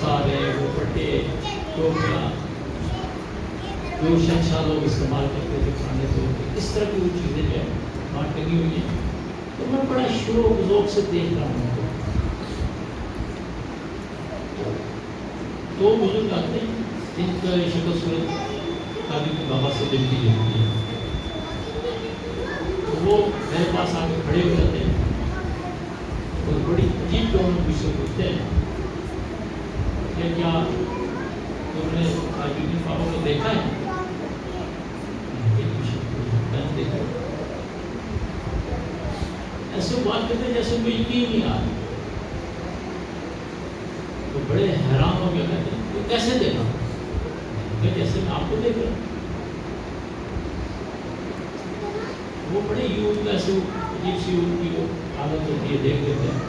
دستاریں، وہ پٹے، ٹوپیاں جو شہنشاہ لوگ استعمال کرتے تھے پرانے دور میں، اس طرح کی وہ چیزیں جو ہے وہاں ٹنگی ہوئی ہیں. تو میں بڑا شوق ذوق سے دیکھ رہا ہوں. دو بزرگ آتے ہیں جن کا شکل صورت قاضی بابا سے ملتی جلتی ہے. وہ میرے پاس آ کے کھڑے ہو جاتے ہیں اور بڑی عجیب ٹون میں مجھ سے پوچھتے ہیں کہ کیا تم نے قاضی بابا کو دیکھا ہے؟ دیکھا. ایسے بات کرتے جیسے کوئی یقین نہیں آ رہا. تو بڑے حیران ہو گیا کہتے ہیں وہ کیسے دیکھا؟ کہ جیسے میں آپ کو دیکھ رہا ہوں. وہ بڑے یوں ایسے عجیب سی ان کی وہ عادت ہوتی ہے دیکھ لیتے ہیں.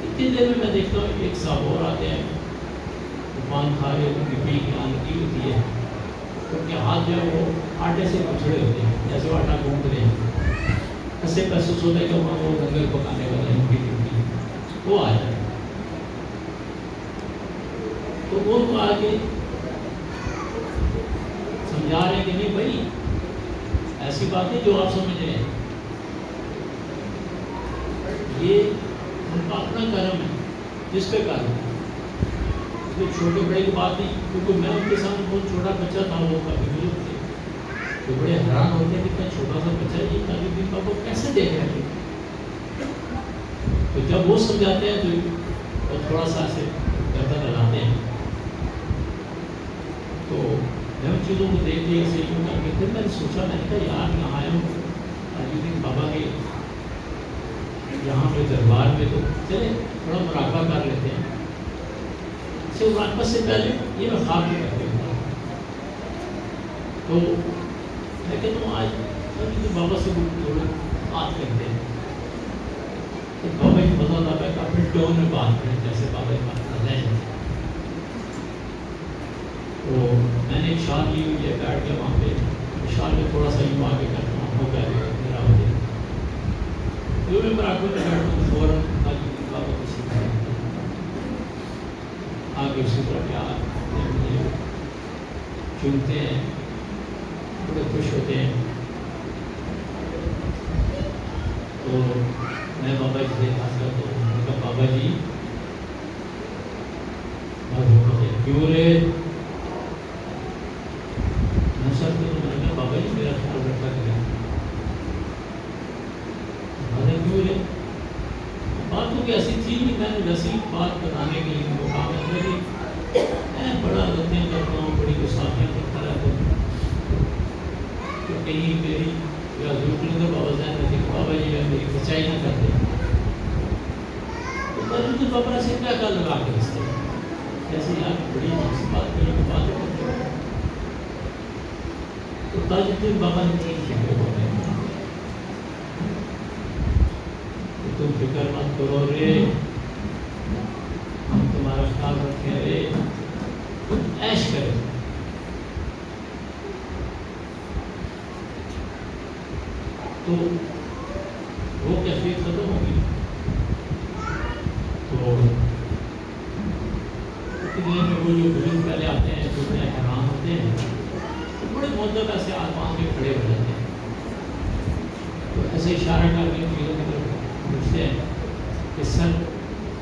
اتنی دیر میں دیکھتا ہوں ایک صاحب اور آتے ہیں پان کھا رہے ہوتے ہیں، پی کی آن کی ہوتی ہے. ان کے ہاتھ جو ہے وہ آٹے سے پچھڑے ہوتے ہیں جیسے وہ آٹا گھونٹ رہے ہیں. ایسے محسوس ہوتا ہے کہ وہاں وہ لنگر پکانے والا ہے. وہ آ جائے تو وہ تو آگے سمجھا رہے ہیں کہ نہیں بھائی ایسی بات ہے جو آپ سمجھ رہے ہیں، یہ ان کا اپنا کرم ہے جس پہ کرم ہے. چھوٹے بڑے کی بات نہیں، کیونکہ میں ان کے سامنے بہت چھوٹا بچہ تھا. وہ کافی بزرگ تھے تو بڑے حیران ہوتے ہیں کہ اتنا چھوٹا سا بچہ یہ قاضی الدین بابا کو کیسے دیکھ رہے ہیں. تو جب وہ سمجھاتے ہیں تو وہ تھوڑا سا ایسے گردن ہلاتے ہیں. تو میں ان چیزوں کو دیکھ لیا ایسے یوں کر کے پھر میں نے سوچا، میں نے کہا یار یہاں آیا ہوں قاضی الدین بابا کے یہاں پہ دربار میں، تو چلے تھوڑا مراقبہ کر لیتے ہیں. مراقبہ سے پہلے یہ میں خواب میں کرتے ہوں. تو میں کہتا ہوں آج بابا سے تھوڑا بات کرتے ہیں. تو بابا جی مزہ آتا ہے کہ اپنے ٹون میں بات کریں جیسے بابا جی بات کر رہے ہیں. تو میں نے ایک شال لی ہوئی ہے، بیٹھ کے وہاں پہ شال میں تھوڑا سا یوں آگے کرتا ہوں، ہو گیا میرا ہو جائے. جو میں مراقبہ میں بیٹھتا ہوں فوراً بابا کو سیکھا آگے اسی طرح کیا مجھے چنتے ہیں، بڑے خوش ہوتے ہیں. تو میں بابا جی سے خاص کر تو میں کہا بابا جی کیوں رے؟ میں سر تو میں نے کہا بابا جی میرا خیال رکھا کریں. کیوں رے؟ بات تو ایسی تھی کہ میں نے ویسی بات بتانے کے لیے مقام ہے. میں بڑا غلطیاں کرتا ہوں، بڑی گساخیاں کرتا رہتا ہوں. تو کہیں میری ضرورت تو بابا ذہن میں تھی کہ بابا جی میری بچائی نہ کرتے. تو میں نے بابا سے کیا کیا لگا کے رستے جیسے یار بڑی بات کرنے کی بات کرتے ہیں. تو تاج الدین بابا نے تین فکر ہوتے ہیں. تم فکر مت کرو رے، ہم تمہارا خیال رکھیں رے، تم عیش کرے. تو وہ کیفیت ختم ہوگی. تو اتنے میں وہ جو بزرگ پہلے آتے ہیں جو بڑے حیران ہوتے ہیں، تو بڑے مدت ایسے آسمان کے کھڑے ہو جاتے ہیں. تو ایسے اشارہ کر کے چیزوں کی طرف پوچھتے ہیں کہ سر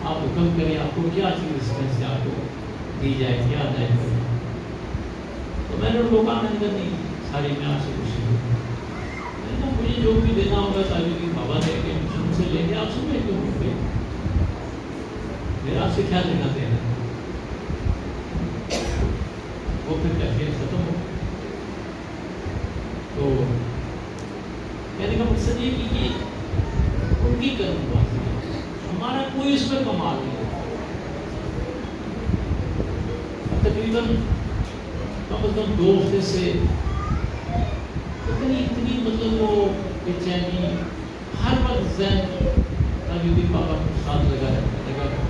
آپ حکم کریں، آپ کو کیا چیز اس میں سے آپ کو دی جائے، کیا دائیں کریں. تو میں نے ان کو کہا میں نے نہیں ساری میں آپ سے خوشی ہوں. میں نے کہا مجھے جو بھی دینا ہوگا تاج الدین بابا دے کے مجھ سے لے کے آپ سے میں کیوں ہوں گے، میرا آپ سے کیا لینا دینا. وہ پھر کیفیت ختم ہو. تو کہنے کا مقصد یہ کہ یہ ان کی کرم بازی ہے، ہمارا کوئی اس میں کمال نہیں. تقریباً کم از کم 2 ہفتے سے اتنی مطلب وہ بے چینی ہر وقت ذہن تاج الدین بابا کے ساتھ لگا رہتا ہے.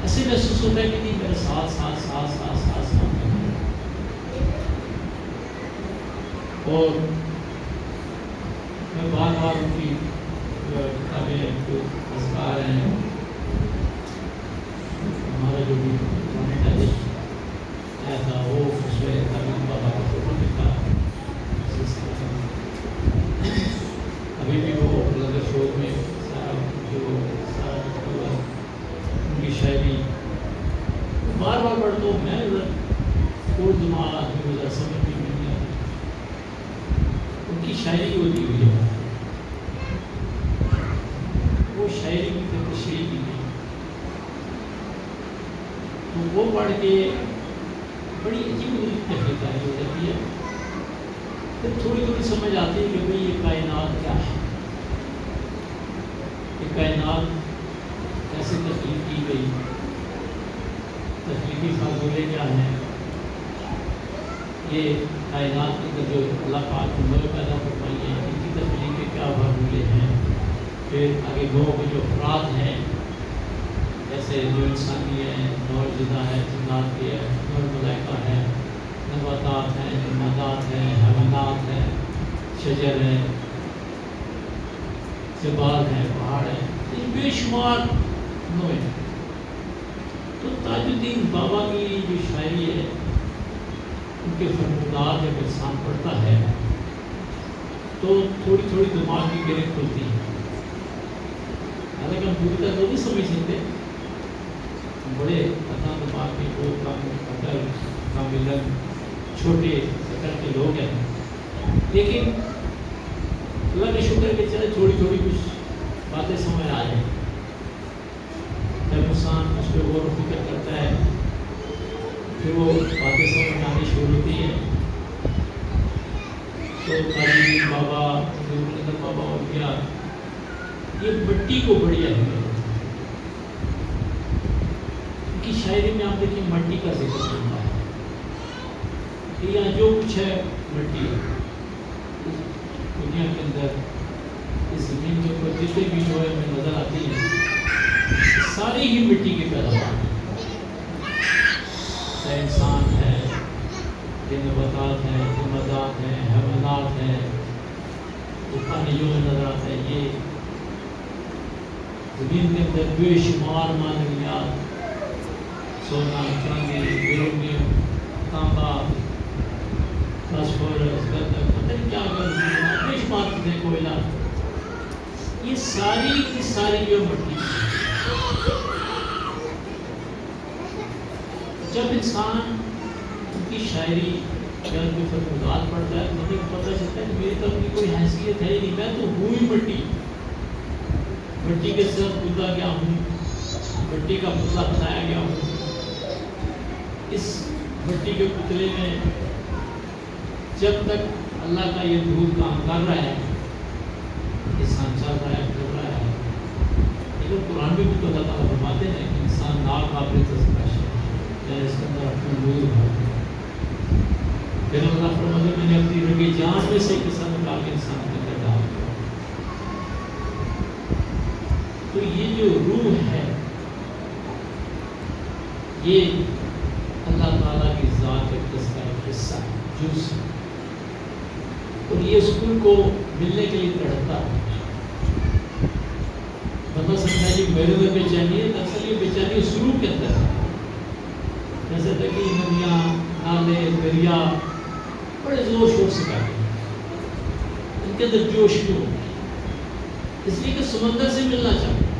ایسے محسوس ہوتا ہے کہ نہیں میرے ساتھ ساتھ ساتھ ساتھ ساتھ ساتھ. اور میں بار بار ان کی کتابیں جو اذکار ہیں، ہمارا جو بھی بار بار پڑھتا ہوں میں کوئی دماغ آدمی ذرا سمجھ بھی نہیں آتی. ان کی شاعری ہوتی ہوئی ہے، وہ شاعری کی تو تشریح کی نہیں، تو وہ پڑھ کے بڑی عجیب تحقیقات ہو جاتی ہے. پھر تھوڑی تھوڑی سمجھ آتی ہے کہ بھئی یہ کائنات کیا ہے، یہ کائنات کیسے تخلیق کی گئی، تخلیقی فاضلے کیا ہیں، یہ کائنات کے اندر جو اللہ پاک نے نوع پیدا فرمائی ہیں ان کی تخلیق کے کیا فاضلے ہیں. پھر آگے گاؤں کے جو افراد ہیں جیسے جو انسانی ہے، نور زدہ ہے، جنات کی ہے، نور ملائکہ ہے، نباتات ہیں، جمادات ہیں، حیوانات ہیں، شجر ہیں، جبال ہیں، پہاڑ ہیں، یہ بے شمار نوع ہیں. تو تاج الدین بابا کی جو شاعری ہے ان کے فرمودات جب انسان پڑھتا ہے تو تھوڑی تھوڑی دماغ کی گرہ کھلتی ہے. حالانکہ ہم پوری طرح تو نہیں سمجھ سکتے، بڑے اتنا دماغ کے وہ عقل کاملا چھوٹے سطح کے لوگ ہیں، لیکن اللہ کا شکر کہ چلے تھوڑی تھوڑی کچھ باتیں سمجھ آ جائیں. جب انسان اس پہ غور و فکر کرتا ہے پھر وہ باتیں سمجھ آنی شروع ہوتی ہیں. تو قاری بابا، بابا اور کیا یہ مٹی کو بڑی اہمیت ہے. ان کی شاعری میں آپ دیکھیں مٹی کا ذکر ہوتا ہے کہ یہاں جو کچھ ہے مٹی ہے. دنیا کے اندر اس زمین کے اوپر جتنے بھی جو ہے ہمیں نظر آتی ہیں ساری ہی مٹی کی پیداوار ہے. چاہے انسان ہے، یہ نباتات ہیں، جمادات ہیں، حیوانات ہیں، جو پانیوں میں نظر آتا ہے، یہ زمین کے اندر بے شمار معدنیات، سونا، چاندی، یورینیم، تانبا، فاسفورس، گندم، پتہ نہیں کیا بے شمار چیزیں، کوئلہ، یہ ساری کی ساری جو مٹی ہے. جب انسان ان کی شاعری یا ان کے فرمودات پڑھتا ہے تو مجھے پتہ چلتا ہے کہ میری تو اپنی کوئی حیثیت ہے ہی نہیں، میں تو ہوں ہی مٹی. مٹی کے ساتھ کودہ گیا ہوں، مٹی کا پتلا بنایا گیا ہوں. اس مٹی کے پتلے میں جب تک اللہ کا یہ دھول کام کر رہا ہے انسان چل رہا ہے، پھر رہا ہے. لیکن قرآن میں بھی تو اللہ تعالیٰ فرماتے ہیں کہ انسان ناقابل تذکرہ ہے، اس کے اندر اپنا نور بھرتے ہیں. پھر اللہ فرماتے ہیں میں نے اپنی رگی جان میں سے قصہ نکال کے انسان کے اندر ڈال دیا. تو یہ جو روح ہے یہ اللہ تعالیٰ کی ذات اقدس کا ایک حصہ ہے، جز ہے، اور یہ سکون کو ملنے کے لیے تڑپتا ہے. بندہ سمجھا جی میرے اندر بے چینی ہے، دراصل یہ بے چینی اس روح کے اندر ہے. جیسے کہ ندیاں، نالے، دریا بڑے زور شور سے بہتے ہیں، ان کے اندر جوش کیوں ہے؟ اس لیے کہ سمندر سے ملنا چاہتے ہیں.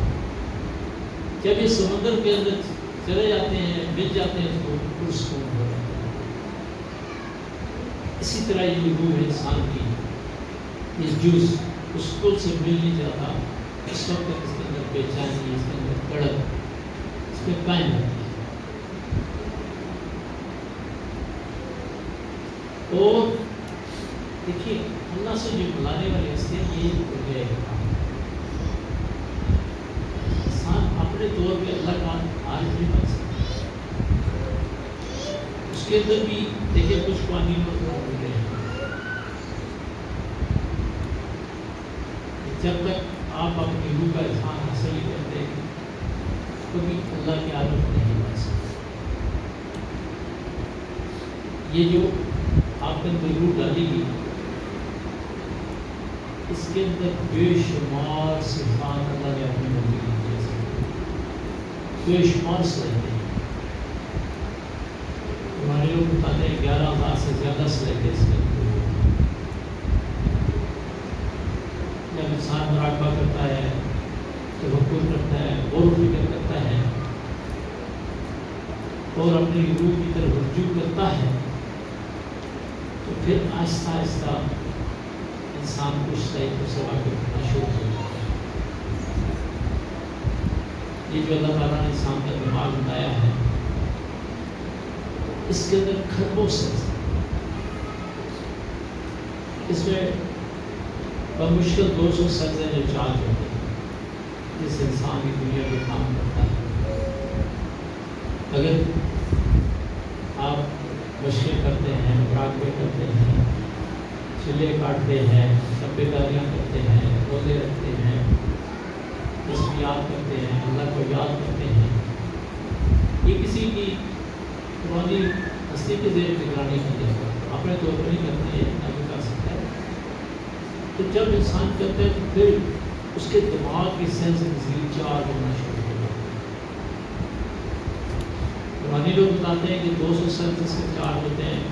جب یہ سمندر کے اندر چلے جاتے ہیں، مل جاتے ہیں تو پرسکون ہو جاتے ہیں. اسی طرح یہ روح انسان کی یہ جز اس کل سے مل نہیں جاتا، اس وقت تک اس کے اندر بے چینی، اس کے اندر تڑپ اس پہ قائم رہتی ہے. اور دیکھیے اللہ سے جو بلانے والے ہستے ہیں یہ ہے انسان اپنے طور پہ اللہ کا عارف نہیں بن سکتا. اس کے اندر بھی دیکھیے کچھ قوانین ہوتے ہیں. جب تک آپ اپنی روح کا اظہار حاصل نہیں کرتے کبھی اللہ کے عارف نہیں بن سکتے. یہ جو آپ کے اندر روح ڈالی گئی اس کے اندر بے شمار صفات اللہ نے اپنے بندے کی جیسے بے شمار صلاحیتیں ہیں. ہمارے لوگ بتاتے ہیں 11,000 سے زیادہ صلاحیتیں اس کے اندر. جب انسان مراقبہ کرتا ہے، تفکر کرتا ہے، غور و فکر کرتا ہے اور اپنی روح کی طرف رجوع کرتا ہے تو پھر آہستہ آہستہ انسان کو صحیح سے واقف ہونا شروع ہو جاتا ہے۔ یہ جو اللہ تعالیٰ نے انسان کا دماغ بنایا ہے، اس کے اندر کھربوں سیلز، اس میں بمشکل 200 سیلز ہیں جو چارج ہوتے ہیں جس انسان کی دنیا پہ کام کرتا ہے۔ اگر آپ مشقیں کرتے ہیں، مراقبے کرتے ہیں، چلے کاٹتے ہیں، تبے داریاں کرتے ہیں، روزے رکھتے ہیں، تسبیحات کرتے ہیں، اللہ کو یاد کرتے ہیں، یہ کسی کی پرانی ہستی کے زیر نگرانی نہیں جاتا، اپنے طور پر نہیں کرتے ہیں، نہ بھی کر سکتا ہے۔ تو جب انسان کرتا ہے تو پھر اس کے دماغ کی سینس مزید چارج ہونا شروع ہو جاتا ہے۔ پرانی لوگ بتاتے ہیں کہ 200 سینس اس کے چارج ہوتے ہیں،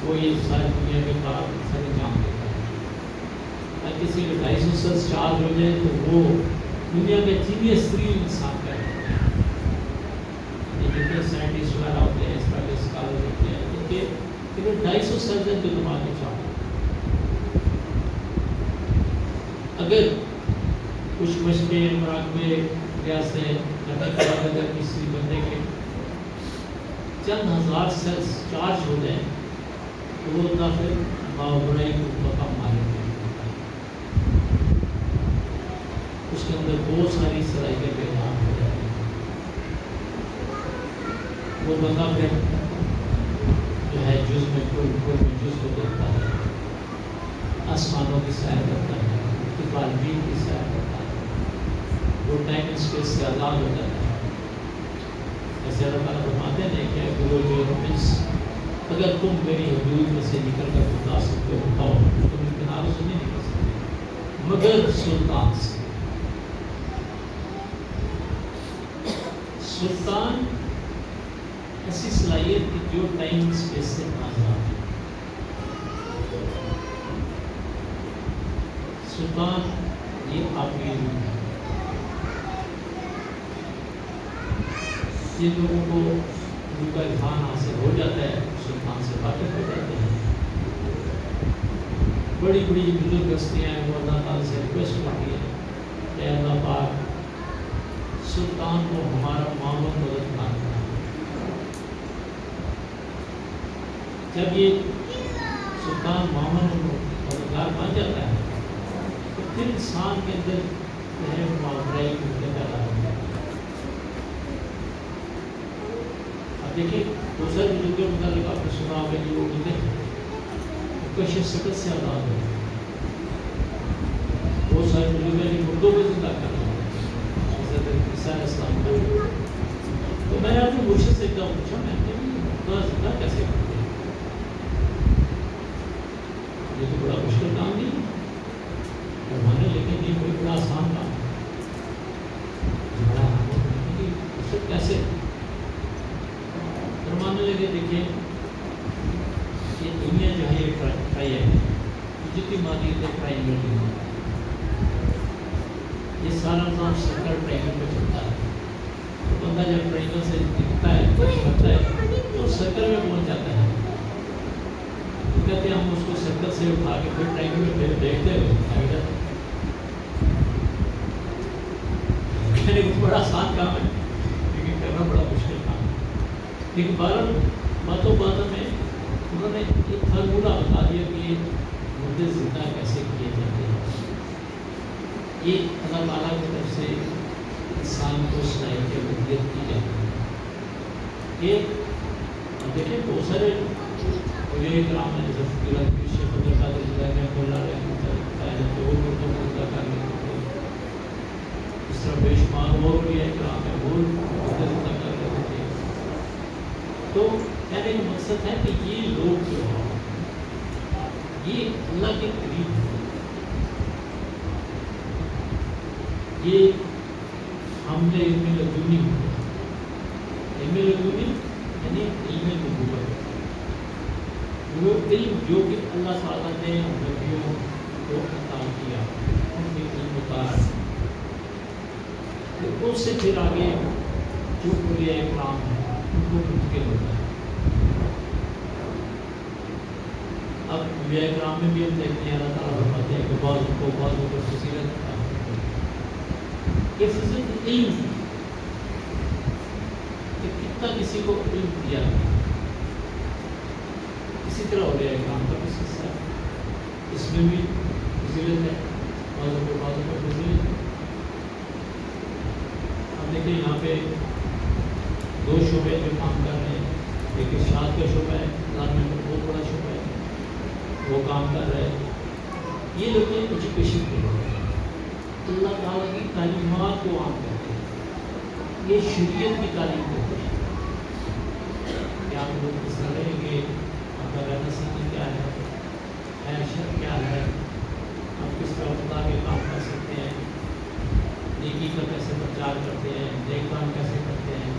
وہ یہ ساری دنیا کے کار سارے جان دیتا ہے۔ اگر کسی کے 250 سینس چارج ہو جائے تو وہ دنیا کے جینیس ترین انسان کا ہے۔ یہ جتنے سائنٹسٹ وغیرہ ہوتے ہیں، اس طرح کے اسکالر ہوتے ہیں، کیونکہ 250 سینس ہے جو دماغ کے چارج۔ اگر کچھ مشقیں، مراقبے، ریاضتیں کرنے کے بعد اگر کسی بندے کے چند ہزار سیلز چارج ہو جائیں تو وہ نہ پھر ماورئی کو مقام مارے ہوتا ہے، اس کے اندر بہت ساری صلاحیتیں پیدا ہو جاتی ہیں۔ وہ بندہ پھر جو ہے جز میں کوئی جز کو دیکھتا ہے، آسمانوں کی سیر کرتا ہے، بالبین کی سیر کرتا ہے، وہ ٹائم اسپیس سے آزاد ہو جاتا ہے۔ ایسے اللہ تعالیٰ فرماتے ہیں کہ وہ جو رومنس، اگر تم میری حدود میں سے نکل کر بتا سکتے ہو بتاؤ، تم ان کناروں سے نہیں نکل سکتے مگر سلطان سے۔ سلطان ایسی صلاحیت کی جو ٹائم اسپیس سے آزاد ہے۔ سلطان یہ آپ کی روح ہے۔ جن لوگوں کو روح کا اذہان حاصل ہو جاتا ہے سلطان سے واقف ہو جاتے ہیں۔ بڑی بڑی بزرگ ہستیاں ہیں، وہ اللہ تعالیٰ سے ریکویسٹ کرتی ہیں کہ اللہ پاک سلطان کو ہمارا معاون مددگار بنا۔ جب یہ سلطان معاون مددگار بن جاتا ہے تو پھر انسان کے اندر جو ہے معاشرے کی پیدا ہوتی ہے۔ اب دیکھیں دوسرے بزرگوں کے متعلق آپ نے سنا ہوگا کہ وہ بندے کشش سکت سے آزاد ہوئے، بہت سارے بزرگ ہیں جو مردوں کو زندہ کر رہے ہیں، حضرت عیسیٰ علیہ السلام کو۔ تو میں نے اپنے مرشد سے ایک دفعہ پوچھا، میں نے مردہ زندہ کیسے کرتے ہیں؟ یہ تو بڑا مشکل کام نہیں ہے فرمانے، لیکن یہ کوئی بڑا آسان کام ہے، بڑا کیسے؟ فرمانے لگے دیکھیں یہ دنیا جو ہے یہ ٹرائی ہے، جتنی مادی ہے ٹرائنگل دنیا، یہ سارا نظام سرکل ٹرائنگل پہ چلتا ہے۔ تو بندہ جب ٹرائنگل سے دکھتا ہے کرتا ہے تو سرکل میں پہنچ جاتا ہے۔ تو کہتے ہیں ہم اس کو سرکل سے اٹھا کے پھر ٹرائنگل میں پھر دیکھتے ہوئے بڑا آسان کام ہے لیکن کرنا بڑا مشکل کام ہے۔ لیکن باتوں میں انہوں نے ایک فارمولہ بتا دیا کہ یہ مردے زندہ کیسے کیے جاتے ہیں۔ یہ اللہ تعالیٰ کی طرف سے انسان کو صلاحیت ربوبیت کی جاتی ہے۔ یہ دیکھیں بہت سارے اولیاء کرام ہیں، جیسے شیخ عبد القادر جیلانی رحمۃ اللہ علیہ وہ مردوں کو زندہ کر لیتے تھے، اس طرح بے شمار اور اولیاء کرام ہیں وہ مردے زندہ کر لیتے تھے۔ تو کہنے کا مقصد ہے کہ یہ لوگ جو ہیں یہ اللہ کے قریب ہیں، یہ ہم نے علم لدنی ہوتے ہیں۔ علم لدنی یعنی علم نبوت، وہ علم جو کہ اللہ تعالیٰ نے نبیوں کو عطا کیا، ان کے علم اتارا، اس سے پھر آگے جو اولیاء کرام ہیں ان کو مشکل ہوتا ہے. اب انبیاء کرام میں بھی ہم دیکھتے ہیں اللہ تعالیٰ فرماتے ہیں کہ بعض کو بعضوں پر فضیلت یہ فضیلت علم کہ کتنا کسی کو علم دیا گیا. اسی طرح ہو گیا کام کا کس حصہ اس میں بھی فضیلت ہے بعضوں پر فضیلت ہے. اب دیکھیں یہاں پہ دو شعبے جو کام کر رہے ہیں. ایک ارشاد کا شعبہ ہے اللہ میں بہت بڑا شعبہ ہے وہ کام کر رہے ہیں. یہ لوگ ایجوکیشن کے لوگ ہیں اللہ تعالیٰ کی تعلیمات کو عام کرتے ہیں. یہ شریعت کی تعلیم کرتے ہیں کہ آپ لوگ کس طرح رہیں گے آپ کا رہنا سیکھنا کیا ہے خیر شر کیا ہے آپ کس طرح خدا کے کام کر سکتے ہیں نیکی کا کیسے پرچار کرتے ہیں نیک کام کیسے کرتے ہیں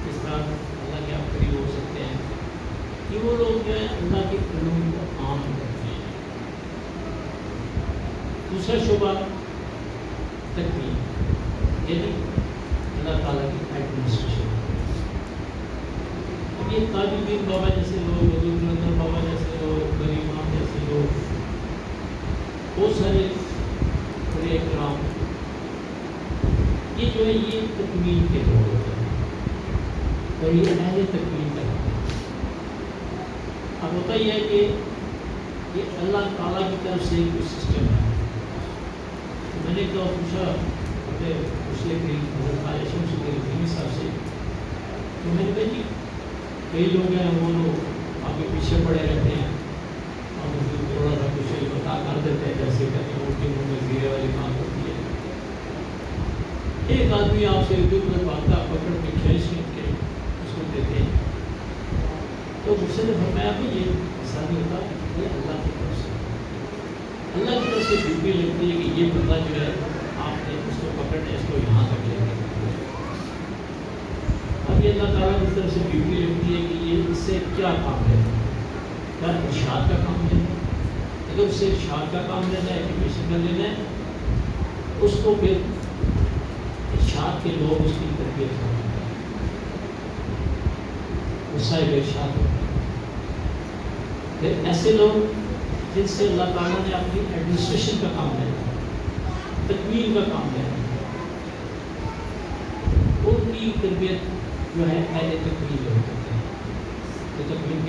کس طرح اللہ کے آپ قریب ہو سکتے ہیں. کہ وہ لوگ جو ہیں اللہ کے علوم کو عام کرتے ہیں. دوسرا شعبہ تکوین یعنی اللہ تعالیٰ کی ایڈمنسٹریشن. اب یہ تاج الدین بابا جیسے لوگ حضور نندر بابا جیسے لوگ غریب امام جیسے لوگ بہت سارے بڑے اکرام یہ جو ہے یہ تکوین کے لوگ ہوتے ہیں اور یہ اہل تکوین کا ہوتا ہے. اب ہوتا یہ ہے کہ یہ اللہ تعالیٰ کی طرف سے کوئی سسٹم ہے. میں نے تو پوچھا اپنے پوچھے کہ حضرت خواجہ شمس الدین صاحب سے تو میں نے کہا جی کئی لوگ ہیں وہ لوگ آپ کے پیچھے پڑے رہتے ہیں اور تھوڑا سا کچھ بتا کر دیتے ہیں جیسے کہتے ہیں اردو منہ میں زیرے والی بات ہوتی ہے. ایک آدمی آپ سے اردو میں بات کا پکڑ کے کھینچ کے اس کو دیتے ہیں تو غصے نے فرمایا کہ یہ ایسا نہیں ہوتا یہ اللہ کی طرف سے اللہ کی طرف سے ڈیوٹی لگتی ہے کہ یہ بندہ جو ہے آپ نے اس کو پکڑنا اس کو یہاں تک لے کر. اب یہ اللہ تعالیٰ کی طرف سے ڈیوٹی لگتی ہے کہ یہ اس سے کیا کام ہے کیا ارشاد کا کام ہے. اگر اس سے ارشاد کا کام لینا ہے ایجوکیشن کا لینا ہے اس کو پھر ارشاد کے لوگ اس کی تربیت کرتے ہیں صاحب ارشاد ہوتے ہیں. پھر ایسے لوگ جن سے اللہ تعالیٰ نے اپنی ایڈمنسٹریشن کا کام لینا تکوین کا کام لینا ان کی تربیت جو ہے اہل تکوین لوگ کرتے ہیں. تو تکوین